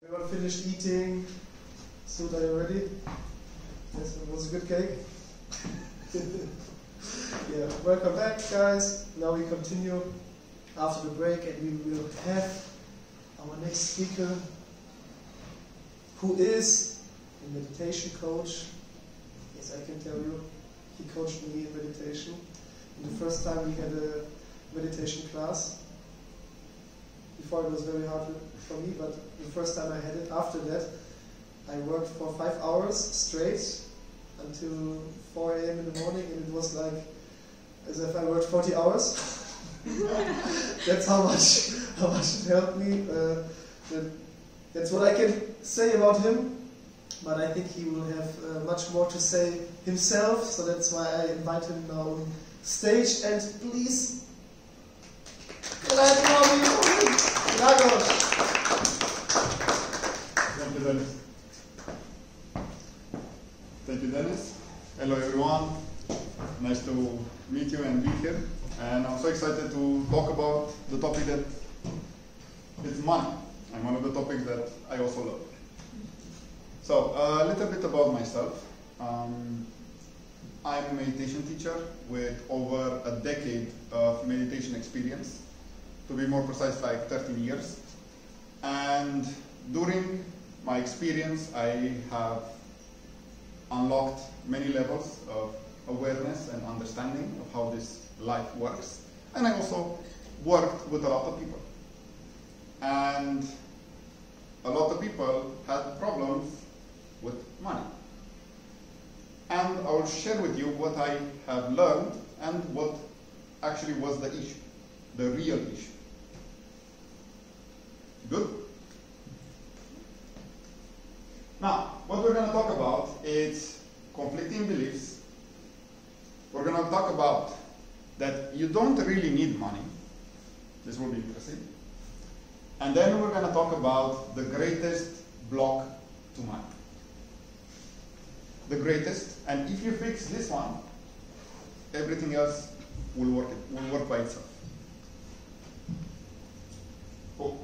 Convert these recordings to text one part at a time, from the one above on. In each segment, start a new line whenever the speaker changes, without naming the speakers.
Everyone finished eating. Sud, are you ready? Yes, it was a good cake. Yeah, welcome back, guys. Now we continue after the break, and we will have our next speaker, who is a meditation coach. Yes, I can tell you, he coached me in meditation. And the first time we had a meditation class. Before it was very hard for me, but the first time I had it, after that, I worked for 5 hours straight until 4 a.m. in the morning, and it was like as if I worked 40 hours. That's how much it helped me. That's what I can say about him, but I think he will have much more to say himself, so that's why I invite him now on stage, and please let Lagos.
Thank you, Dennis. Thank you, Dennis. Hello, everyone. Nice to meet you and be here. And I'm so excited to talk about the topic that is money, and one of the topics that I also love. So, a little bit about myself. I'm a meditation teacher with over a decade of meditation experience. To be more precise, like 13 years. And during my experience, I have unlocked many levels of awareness and understanding of how this life works. And I also worked with a lot of people. And a lot of people had problems with money. And I will share with you what I have learned and what actually was the issue, the real issue. Good? Now, what we're going to talk about is conflicting beliefs. We're going to talk about that you don't really need money. This will be interesting. And then we're going to talk about the greatest block to money. The greatest, and if you fix this one, everything else will work by itself. Oh.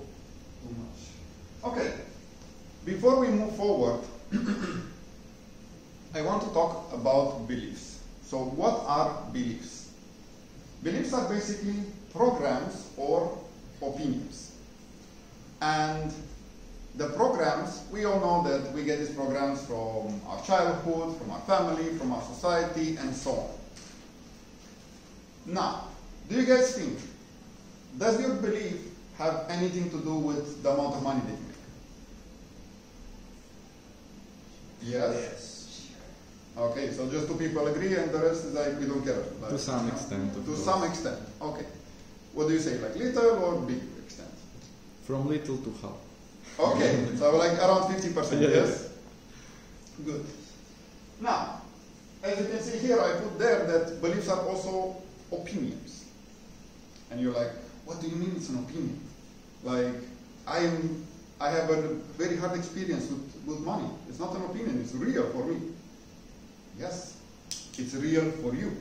Too much. Okay, before we move forward, I want to talk about beliefs. So what are beliefs? Beliefs are basically programs or opinions. And the programs, we all know that we get these programs from our childhood, from our family, from our society, and so on. Now, do you guys think, does your belief have anything to do with the amount of money that you make? Yes? Yes. Okay, so just 2 people agree and the rest is like we don't care. Like,
to some extent.
To some extent. Okay. What do you say, like little or big extent?
From little to half.
Okay, so like around 50%, yes? Good. Now, as you can see here, I put there that beliefs are also opinions. And you're like, what do you mean it's an opinion? Like, I have a very hard experience with money. It's not an opinion, it's real for me. Yes, it's real for you.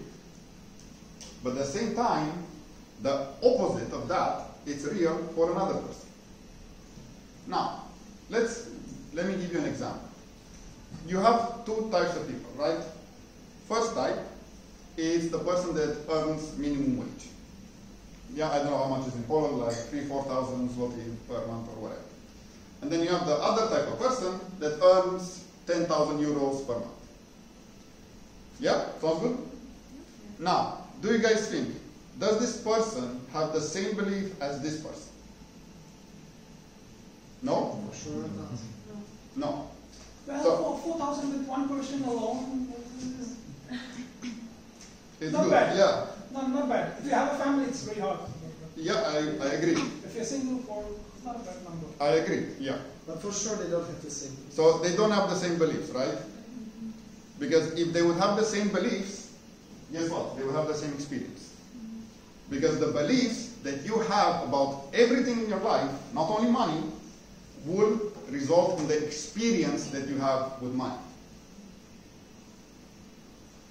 But at the same time, the opposite of that, it's real for another person. Now, let me give you an example. You have 2 types of people, right? First type is the person that earns minimum wage. Yeah, I don't know how much is in Poland, like 3,000–4,000 zloty per month or whatever. And then you have the other type of person that earns 10,000 euros per month. Yeah, sounds good? Now, do you guys think, does this person have the same belief as this person? No?
For sure not.
No.
Well,
So,
for 4,000 with one person alone,
it's
not
good.
bad.
Yeah.
Not bad. If you have a family, it's very hard.
Yeah, I agree.
If you're single, it's not a bad number.
I agree, yeah.
But for sure they don't have the same.
So they don't have the same beliefs, right? Because if they would have the same beliefs, guess what? They will have the same experience. Because the beliefs that you have about everything in your life, not only money, will result in the experience that you have with money.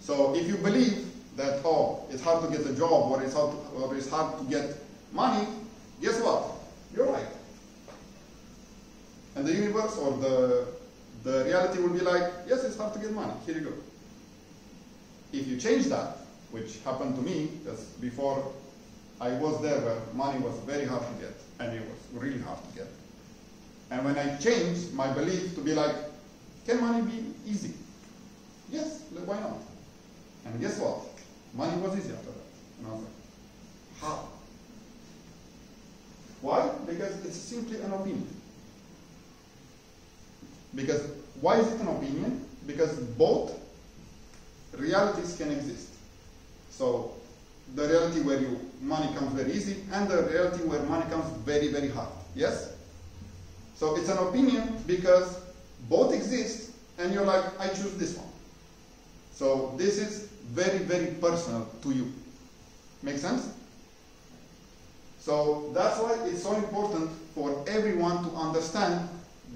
So if you believe that, oh, it's hard to get a job or it's hard to get money, guess what? You're right. And the universe or the reality will be like, yes, it's hard to get money, here you go. If you change that, which happened to me, because before I was there where money was very hard to get, and it was really hard to get. And when I changed my belief to be like, can money be easy? Yes, why not? And guess what? Money was easy after that. And I was like, how? Why? Because it's simply an opinion. Because why is it an opinion? Because both realities can exist. So the reality where money comes very easy and the reality where money comes very, very hard. Yes? So it's an opinion because both exist and you're like, I choose this one. So this is very, very personal to you. Make sense? So that's why it's so important for everyone to understand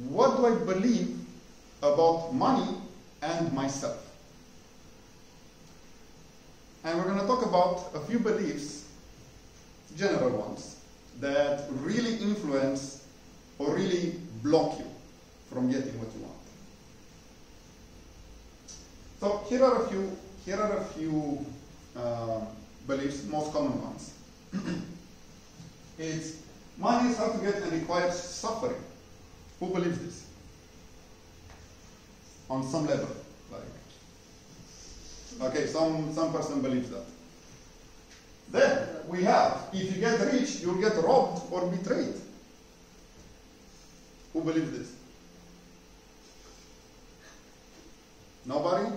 what do I believe about money and myself. And we're going to talk about a few beliefs, general ones, that really influence or really block you from getting what you want. So here are a few beliefs, most common ones. It's money is hard to get and requires suffering. Who believes this? On some level, like, okay, some person believes that. Then we have, if you get rich, you'll get robbed or betrayed. Who believes this? Nobody?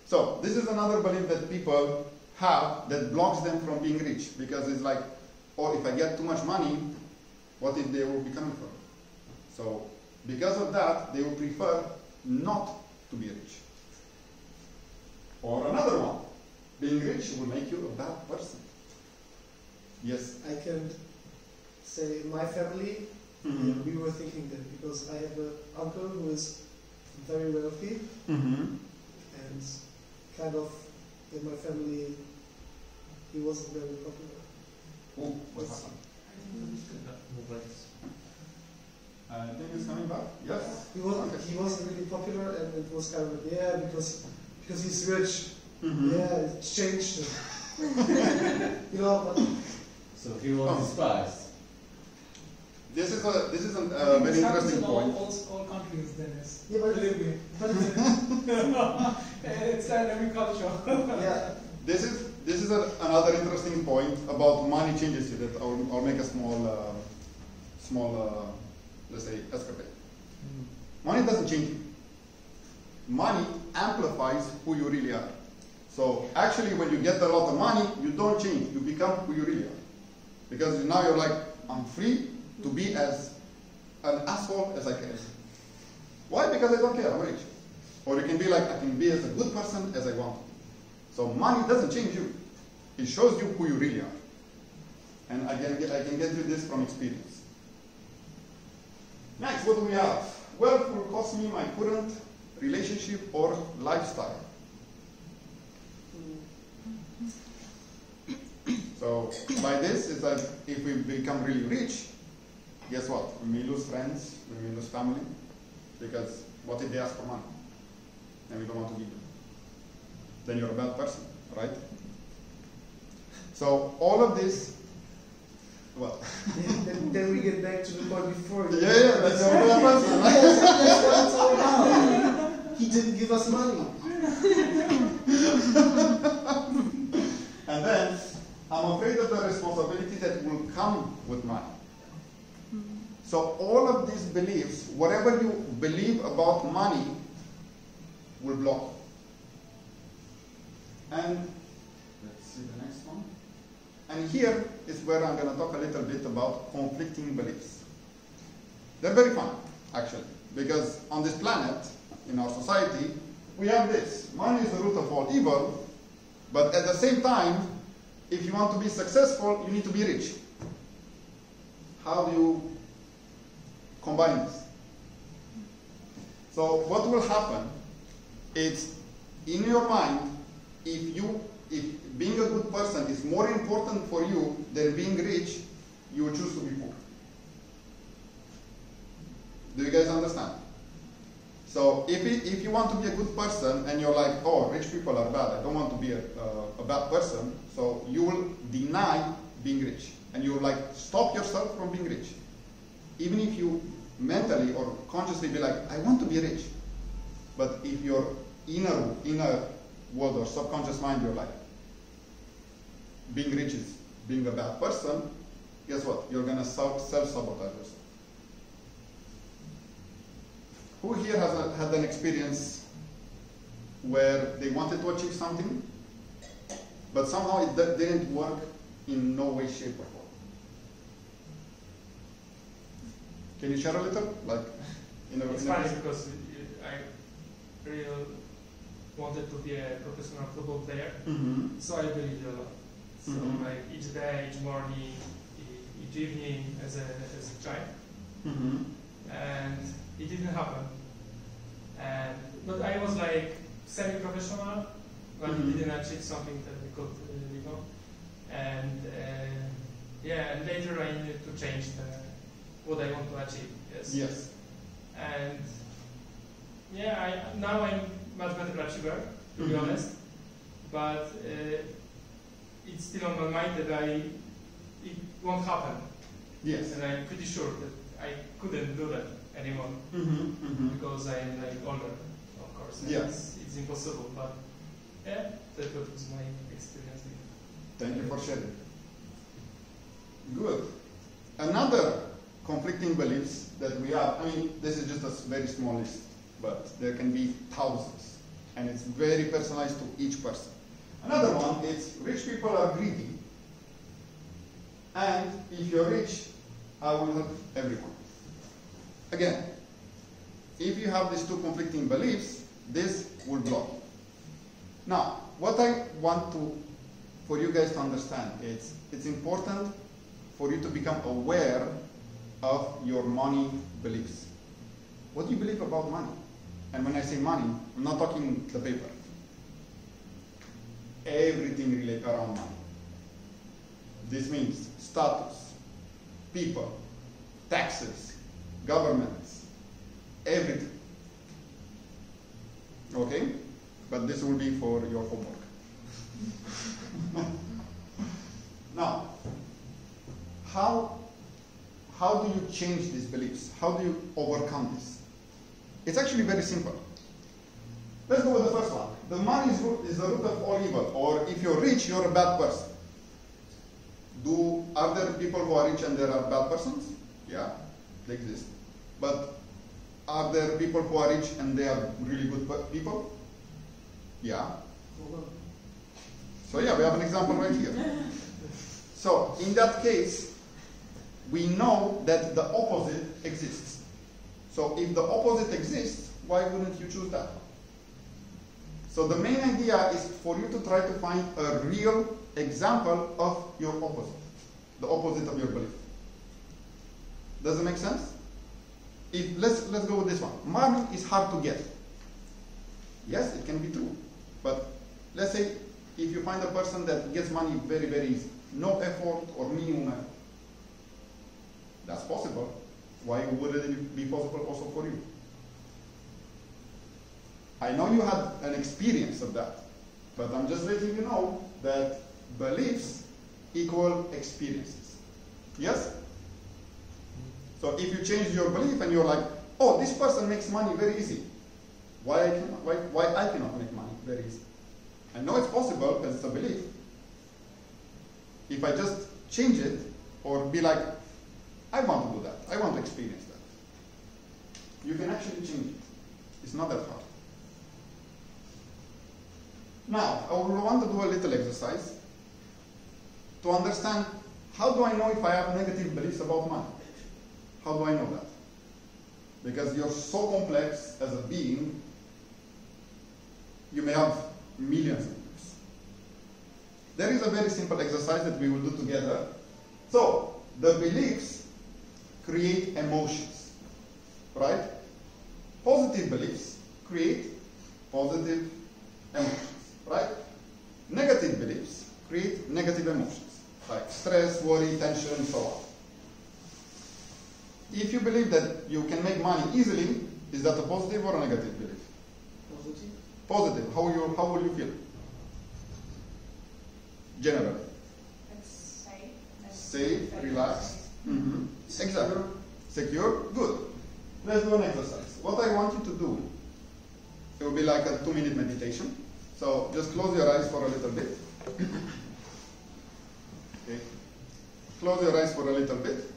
So this is another belief that people have that blocks them from being rich, because it's like, oh, if I get too much money, what if they will be coming from? So because of that, they will prefer not to be rich. Or another one, being rich will make you a bad person. Yes?
I can say in my family, we were thinking that because I have an uncle who is very wealthy, and kind of in my family he wasn't very popular.
Oh, what happened? I think it's coming back. Yes.
He wasn't really popular, and it was kind of because he's rich. Yeah, it changed. You know.
So he was despised.
This is a very interesting point.
All countries, Dennis.
Yeah, but
believe me. It's in every culture.
Yeah.
This is another interesting point about money changes you. That I'll make a small let's say escapade. Money doesn't change you. Money amplifies who you really are. So actually, when you get a lot of money, you don't change. You become who you really are, because now you're like, I'm free to be as an asshole as I can. Why? Because I don't care, I'm rich. Or you can be like, I can be as a good person as I want. So money doesn't change you. It shows you who you really are. And I can get you this from experience. Next, what do we have? Wealth will cost me my current relationship or lifestyle. So by this, it's like if we become really rich, guess what? We may lose friends, we may lose family, because what if they ask for money and we don't want to give them? Then you're a bad person, right? So all of this, well.
then we get back to the point before.
Yeah, that's a bad person, right?
That's what it's all about. He didn't give us money.
And then I'm afraid of the responsibility that will come with money. So all of these beliefs, whatever you believe about money, will block. And let's see the next one. And here is where I'm going to talk a little bit about conflicting beliefs. They're very fun, actually, because on this planet, in our society, we have this. Money is the root of all evil, but at the same time, if you want to be successful, you need to be rich. How do you combine this? So what will happen is, in your mind, if being a good person is more important for you than being rich, you will choose to be poor. Do you guys understand? So if you want to be a good person and you're like, oh, rich people are bad, I don't want to be a bad person, so you will deny being rich. And you will like stop yourself from being rich. Even if you mentally or consciously be like, I want to be rich. But if your inner world or subconscious mind, you're like, being rich is being a bad person, guess what? You're going to self-sabotage yourself. Who here has had an experience where they wanted to achieve something, but somehow it didn't work in no way, shape, or form? Can you share a little? Like,
it's funny because I really wanted to be a professional football player, so I believed a lot. So like each day, each morning, each evening as a child, and it didn't happen. But I was like semi-professional, but it didn't achieve something that we could, And and later I needed to change what I want to achieve.
Yes.
And now I'm much better achiever, to be honest. But it's still on my mind that it won't happen.
Yes.
And I'm pretty sure that I couldn't do that anymore because I'm like older, of course. And
Yes.
it's impossible. But that was my experience.
Thank you for sharing. Good. Another conflicting beliefs that we have, I mean, this is just a very small list, but there can be thousands, and it's very personalized to each person. Another one is rich people are greedy, and if you're rich, I will help everyone. Again, if you have these two conflicting beliefs, this will block you. Now, what I want for you guys to understand is it's important for you to become aware of your money beliefs. What do you believe about money? And when I say money, I'm not talking the paper. Everything related around money. This means status, people, taxes, governments, everything. Okay? But this will be for your homework. Now, how do you change these beliefs? How do you overcome this? It's actually very simple. Let's go with the first one. The money is the root of all evil, or if you're rich, you're a bad person. Are there people who are rich and there are bad persons? Yeah, they exist. But are there people who are rich and they are really good people? Yeah. So yeah, we have an example right here. So in that case, we know that the opposite exists. So if the opposite exists, why wouldn't you choose that one? So the main idea is for you to try to find a real example of your opposite, the opposite of your belief. Does it make sense? Let's go with this one. Money is hard to get. Yes, it can be true. But let's say if you find a person that gets money very, very easy, no effort or minimum effort. That's possible. Why wouldn't it be possible also for you? I know you had an experience of that, but I'm just letting you know that beliefs equal experiences. Yes? So if you change your belief and you're like, oh, this person makes money very easy, why I cannot make money very easy? I know it's possible because it's a belief. If I just change it or be like, I want to do that, I want to experience that, you can actually change it. It's not that hard. Now, I want to do a little exercise to understand how do I know if I have negative beliefs about money? How do I know that? Because you're so complex as a being, you may have millions of beliefs. There is a very simple exercise that we will do together. So, the beliefs create emotions, right? Positive beliefs create positive emotions. Right? Negative beliefs create negative emotions, like stress, worry, tension, and so on. If you believe that you can make money easily, is that a positive or a negative belief?
Positive.
Positive. How will you feel? Generally.
It's safe.
Safe, relaxed. Exactly. Secure. Good. Let's do an exercise. What I want you to do, it will be like a 2-minute meditation. So just close your eyes for a little bit. Okay. Close your eyes for a little bit.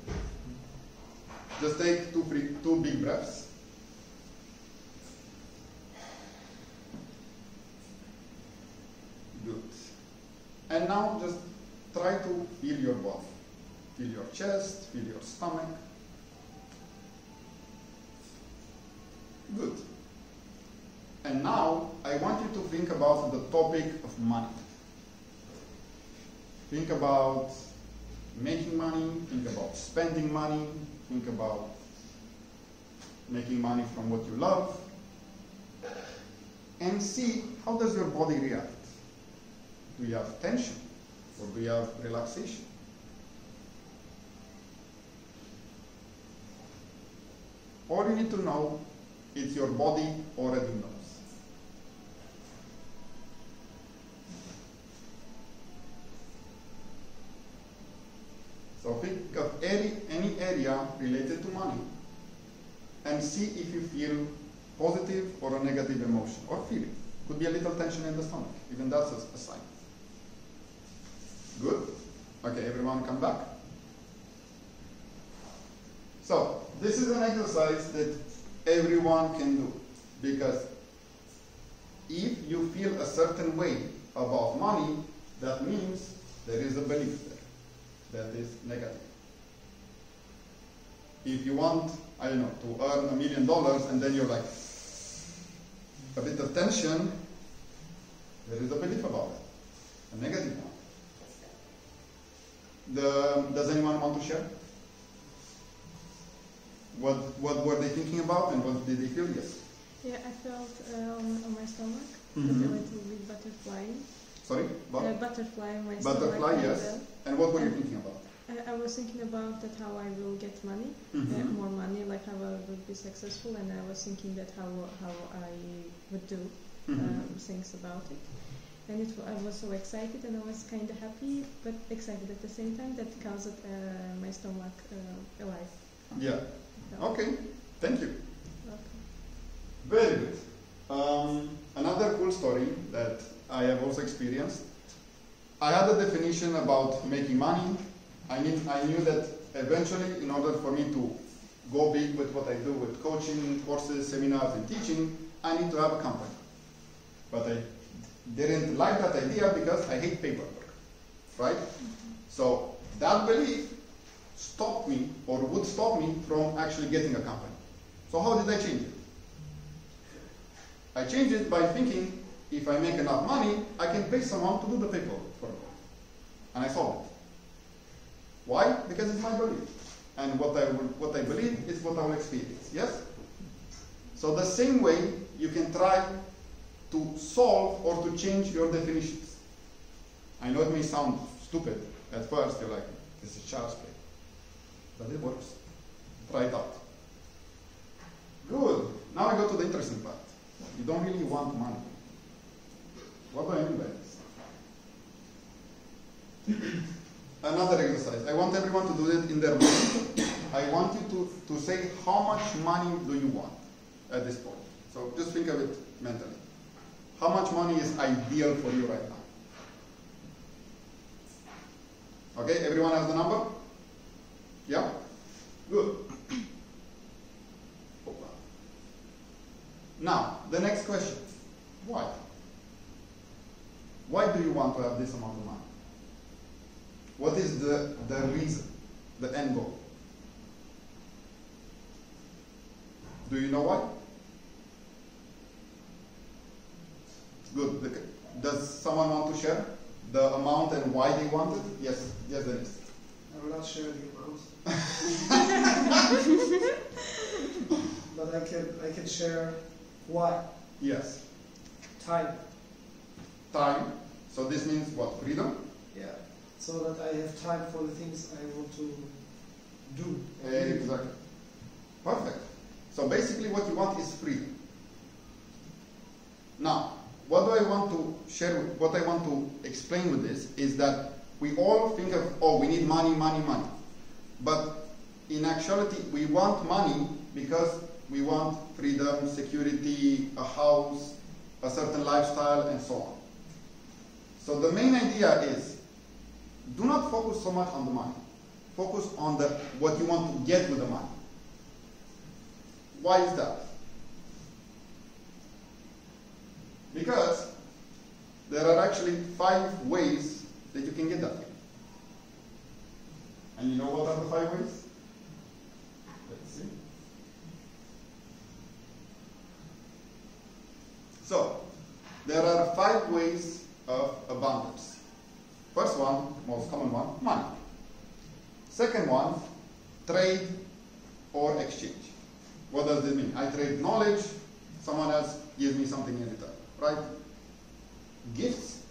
Just take two big breaths. Good. And now just try to feel your body. Feel your chest, feel your stomach. Good. And now I want you to think about the topic of money. Think about making money, think about spending money, think about making money from what you love, and see how does your body react. Do you have tension or do you have relaxation? All you need to know is your body already knows. So think of any area related to money and see if you feel positive or a negative emotion or feeling. Could be a little tension in the stomach. Even that's a sign. Good? Okay, everyone come back. So, this is an exercise that everyone can do, because if you feel a certain way about money, that means there is a belief there that is negative. If you want, I don't know, to earn $1 million and then you're like, a bit of tension, there is a belief about it, a negative one. Does anyone want to share? What were they thinking about and what did they feel? Yes.
Yeah, I felt on my stomach a little bit butterfly.
Sorry?
Butterfly on my stomach.
Butterfly, yes. And what were you thinking about?
I was thinking about that how I will get money, more money, like how I would be successful, and I was thinking that how I would do things about it. And I was so excited, and I was kind of happy, but excited at the same time. That caused my stomach alive.
Yeah. Okay. Thank you.
Okay.
Very good. Another cool story that I have also experienced. I had a definition about making money. I knew that eventually, in order for me to go big with what I do with coaching, courses, seminars, and teaching, I need to have a company. But I didn't like that idea because I hate paperwork, right? So that belief stopped me, or would stop me from actually getting a company. So how did I change it? I changed it by thinking, if I make enough money, I can pay someone to do the paperwork for me. And I solved it. Why? Because it's my belief. And what I believe is what I will experience. Yes? So the same way you can try to solve or to change your definitions. I know it may sound stupid at first. You're like, this is child's play. But it works. Try it out. Good. Now I go to the interesting part. You don't really want money. What do I mean by this? Another exercise. I want everyone to do it in their mind. I want you to say how much money do you want at this point. So just think of it mentally. How much money is ideal for you right now? Okay, everyone has the number? Yeah? Good. Now, the next question. Why? Why do you want to have this amount of money? What is the reason, the end goal? Do you know why? Good. Does someone want to share the amount and why they want it? Yes, Dennis.
I will not share the amount. But I can share why.
Yes.
Time.
Time. So this means what? Freedom?
Yeah. So that I have time for the things I want to do.
Exactly. Perfect. So basically what you want is freedom. Now, what do I want to share, what I want to explain with this is that we all think of, oh, we need money, money, money. But in actuality, we want money because we want freedom, security, a house, a certain lifestyle, and so on. So the main idea is, do not focus so much on the money. Focus on what you want to get with the money. Why is that? Because there are actually 5 ways that you can get that. And you know what are the 5 ways? Let's see. So, there are 5 ways of abundance. First one, most common one, money. Second one, trade or exchange. What does this mean? I trade knowledge, someone else gives me something in return, right? Gifts.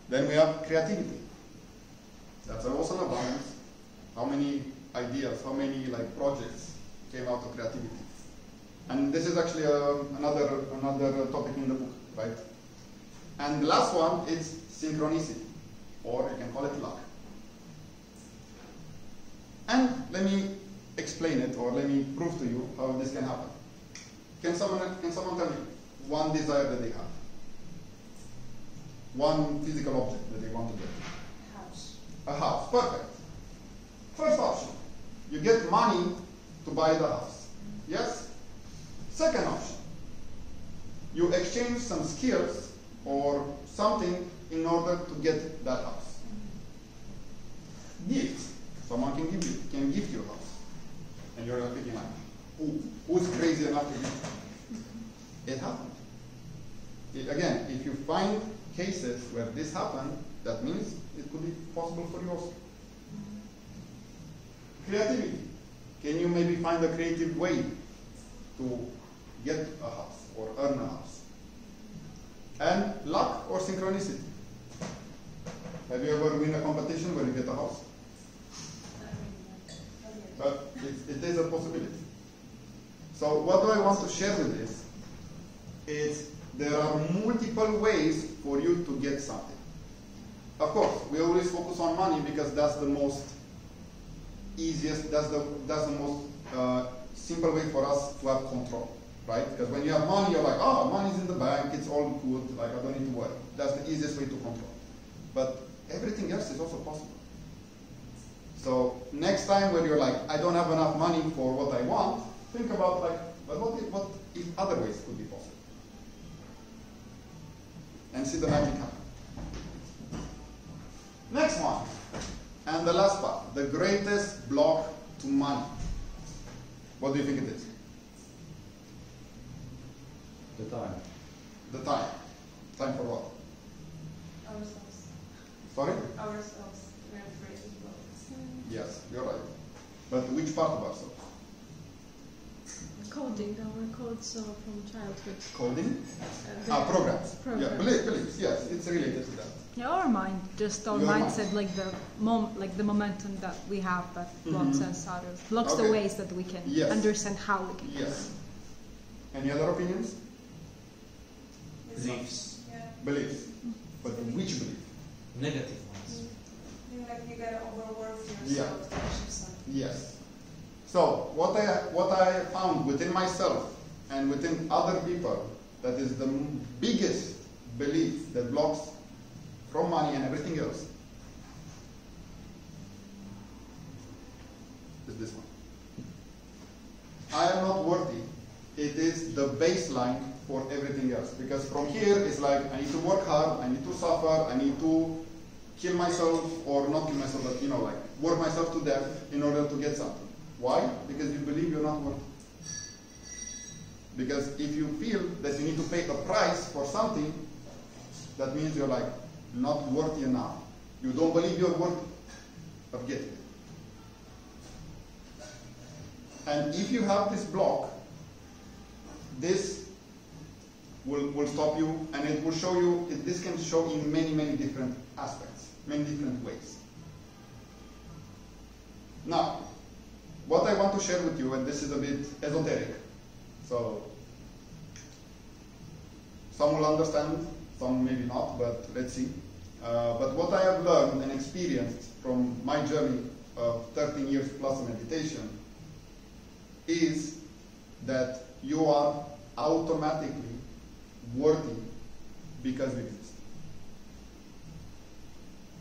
Then we have creativity. That's also an abundance. How many ideas, how many projects came out of creativity? And this is actually another topic in the book, right? And the last one is synchronicity, or you can call it luck. And let me explain it, or let me prove to you how this can happen. Can someone tell me one desire that they have? One physical object that they want to get?
House.
A house, perfect. First option, you get money to buy the house. Yes? Second option, you exchange some skills or something in order to get that house. Gifts. Someone can gift you a house. And you're thinking like, who's crazy enough to gift? It happened. Again, if you find cases where this happened, that means it could be possible for you also. Creativity. Can you maybe find a creative way to get a house or earn a house? And luck or synchronicity. Have you ever win a competition where you get a house? But it is a possibility. So what do I want to share with this is there are multiple ways for you to get something. Of course, we always focus on money because that's the most easiest, that's the most simple way for us to have control, right? Because when you have money, you're like, oh, money's in the bank, it's all good, like I don't need to worry. That's the easiest way to control. But everything else is also possible. So next time when you're like, I don't have enough money for what I want, think about like, but what if other ways could be possible? And see the magic happen. Next one, and the last part, the greatest block to money. What do you think it is?
The time.
The time. Time for what?
Ourselves.
Sorry?
Ourselves. We're afraid as well.
Yes, you're right. But which part of ourselves?
Coding, our codes from childhood.
Coding?
The
Programs.
programs.
Yeah, beliefs. Yes, it's related to that.
Yeah, our mind, just our
Your
mindset,
mind.
like the momentum that we have that blocks us out of, blocks
Okay.
the ways that we can
Yes.
understand how we can.
Yes. Any other opinions?
Beliefs.
Yeah.
Beliefs. But which belief?
Negative ones.
Like you gotta overwork
Yeah.
yourself to achieve something.
Yes. So what I found within myself and within other people, that is the biggest belief that blocks from money and everything else, is this one. I am not worthy. It is the baseline for everything else. Because from here it's like I need to work hard, I need to suffer, I need to kill myself, or not kill myself, but like work myself to death in order to get something. Why? Because you believe you're not worthy. Because if you feel that you need to pay a price for something, that means you're like not worthy enough. You don't believe you're worthy of getting it. And if you have this block, this will stop you, and it will show you, this can show in many different aspects, many different ways. Now, what I want to share with you, and this is a bit esoteric, so some will understand, some maybe not, but let's see. But what I have learned and experienced from my journey of 13 years plus of meditation is that you are automatically worthy because you exist.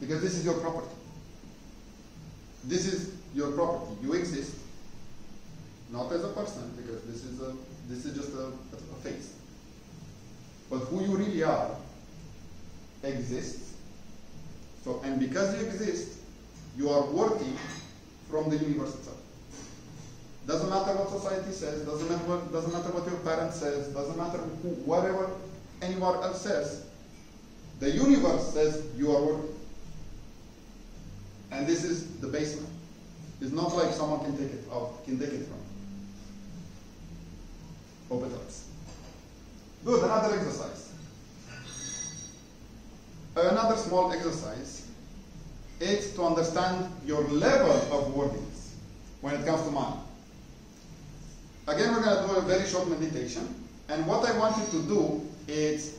Because this is your property. This is your property. You exist, not as a person, because this is just a face. But who you really are exists. So, and because you exist, you are worthy from the universe itself. Doesn't matter what society says, doesn't matter what your parents says, doesn't matter whatever anyone else says. The universe says you are worthy. And this is the basement. It's not like someone can take it out, can take it from you. Hope it helps. Good, another exercise. Another small exercise is to understand your level of worthiness when it comes to money. Again, we're going to do a very short meditation. And what I want you to do is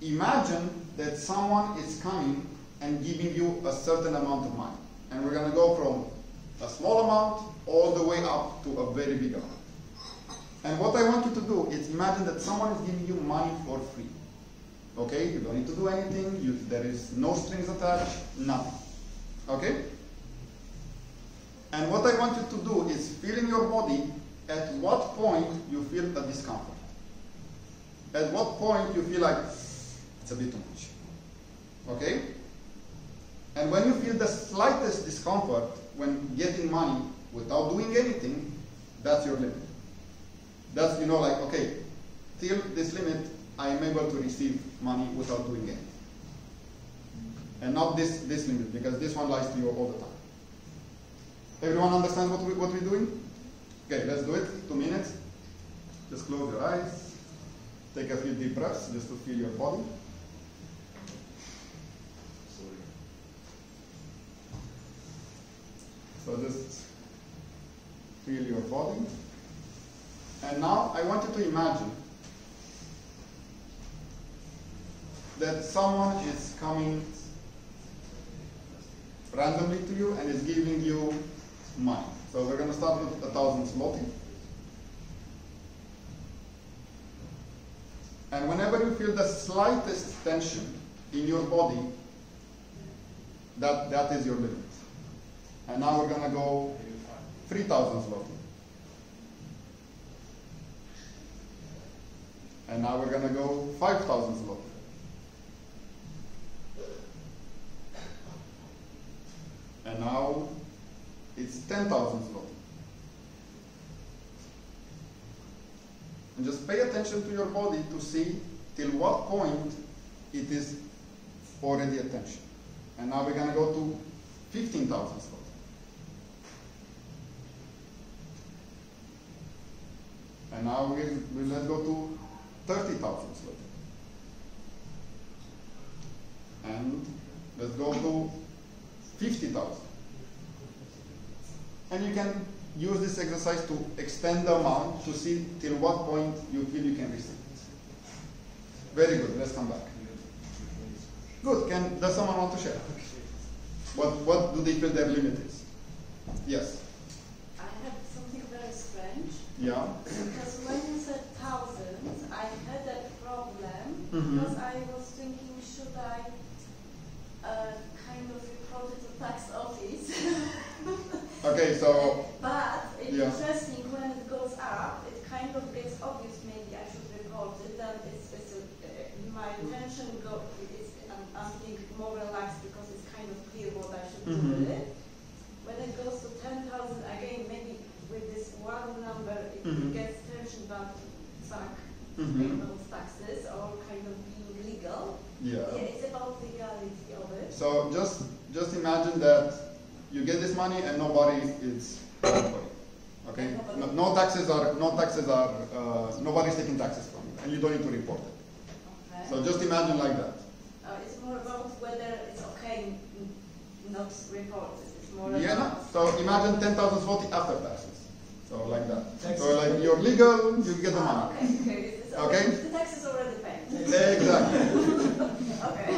imagine that someone is coming and giving you a certain amount of money. And we're going to go from a small amount all the way up to a very big amount. And what I want you to do is imagine that someone is giving you money for free. Okay? You don't need to do anything. There is no strings attached, nothing. Okay? And what I want you to do is feel in your body at what point you feel a discomfort. At what point you feel like it's a bit too much. Okay? And when you feel the slightest discomfort when getting money without doing anything, that's your limit. That's, like, okay, till this limit, I am able to receive money without doing anything. And not this limit, because this one lies to you all the time. Everyone understand what we're doing? Okay, let's do it. 2 minutes. Just close your eyes. Take a few deep breaths just to feel your body. So just feel your body. And now I want you to imagine that someone is coming randomly to you and is giving you money. So we're going to start with 1,000 zloty. And whenever you feel the slightest tension in your body, that is your limit. And now we're going to go 3,000 zloty. And now we're going to go 5,000 zloty. And now it's 10,000 zloty. And just pay attention to your body to see till what point it is already at tension. And now we're going to go to 15,000 zloty. And now let's go to 30,000 zloty. And let's go to 50,000. And you can use this exercise to extend the amount to see till what point you feel you can receive it. Very good. Let's come back. Good. Does someone want to share? What do they feel their limit is? Yes.
I had something very strange.
Yeah.
Because when you said thousands, I had a problem because I was thinking, should I kind of report it to tax office?
Okay, so.
But it's interesting when it goes up, it kind of gets obvious. Maybe I should report it. Then my attention I'm feeling more relaxed because it's kind of clear what I should do with it. When it goes to 10,000 again, maybe with this one number, it gets tension about paying those taxes or kind of being legal.
Yeah.
It's about legality of it.
So just imagine that you get this money and nobody is paying for it. Okay? No taxes are nobody's taking taxes from you, and you don't need to report it.
Okay.
So just imagine like that.
It's more about whether it's okay not to report it. more or
Yeah, no.
less.
So imagine 10,000 zloty after taxes. So like that.
Taxes.
So like you're legal, you get the money.
Okay. It's
Okay.
already, the tax is already paid.
Exactly.
Okay. Okay.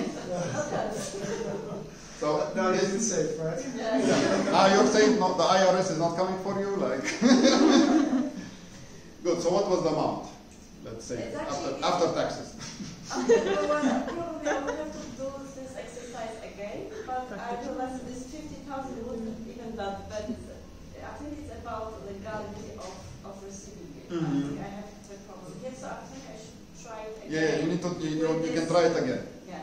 So
Now
this
it's safe, right?
Yeah.
you're saying not, the IRS is not coming for you, like. Good. So what was the amount? Let's say
It's actually-
after taxes.
Probably I would have to do this exercise again, but I realized this 50,000 wouldn't even that bad. I think it's about the legality of receiving it. I
Mhm.
think I have the problem here, so I think I should try it again.
Yeah, you need to. You can try it again.
Yeah.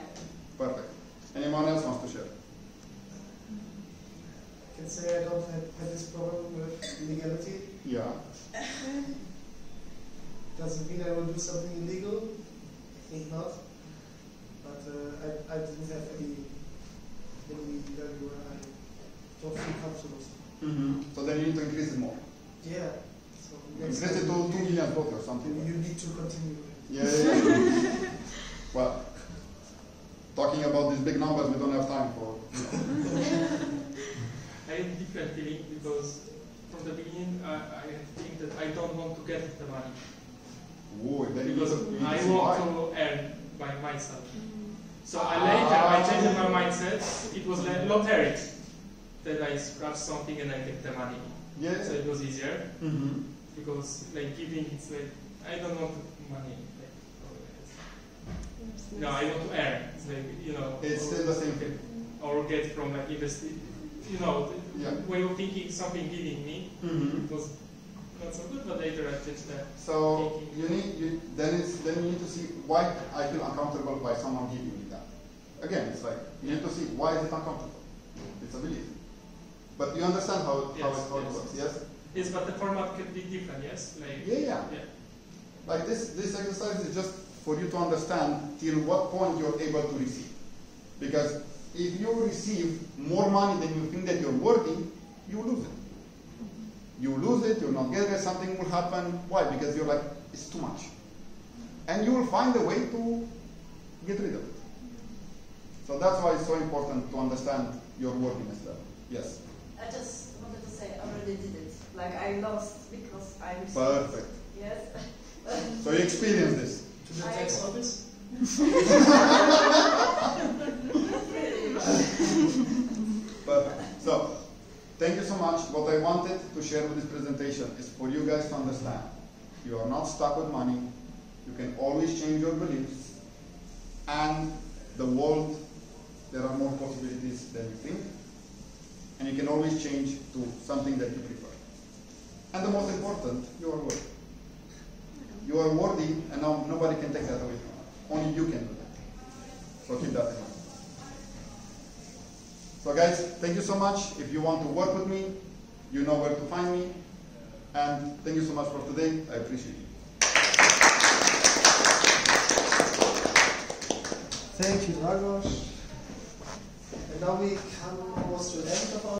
Perfect. Anyone else wants to share?
I can say I don't have this problem with legality.
Yeah.
Doesn't mean I will do something illegal. I think not. But I didn't have any value where I don't feel comfortable.
Mm-hmm. So then you need to increase it more.
Yeah. So
Increase it to 2 million zloty or something.
you need to continue.
Yeah. Well, talking about these big numbers, we don't have time for.
I have a different feeling because from the beginning I think that I don't want to get the money
Whoa, then you
because
need to
I
see
want
why.
to earn by myself. So I changed my mindset. It was like lottery that I scratch something and I get the money.
Yeah.
So it was easier
Mm-hmm.
because like giving it's like I don't want money. Like, no, I want to earn. It's like
It's still the same thing.
or get from like investi.
Yeah.
Way of thinking something giving me.
Mm-hmm.
It was not so good, but later I changed that.
So then you need to see why I feel uncomfortable by someone giving me that. Again, it's like you need to see why is it uncomfortable. It's a belief. But you understand how
Yes,
it works, yes?
Yes, but the format can be different, yes? Like,
Yeah.
yeah.
Like this exercise is just for you to understand till what point you're able to receive. Because if you receive more money than you think that you're worthy, you lose it. You lose it, you'll not get it, something will happen. Why? Because you're like, it's too much. And you will find a way to get rid of it. So that's why it's so important to understand your worthiness level. Yes?
I just wanted to say I already did it. Like I lost because I received.
Perfect.
Yes.
So you experienced this.
To the tax office?
Perfect. So, thank you so much. What I wanted to share with this presentation is for you guys to understand. You are not stuck with money. You can always change your beliefs. And the world, there are more possibilities than you think. And you can always change to something that you prefer. And the most important, you are worthy. You are worthy, and now nobody can take that away from you. Only you can do that. So keep that in mind. So guys, thank you so much. If you want to work with me, you know where to find me. And thank you so much for today. I appreciate it.
Thank you, Dragos. And now we come almost to the end of our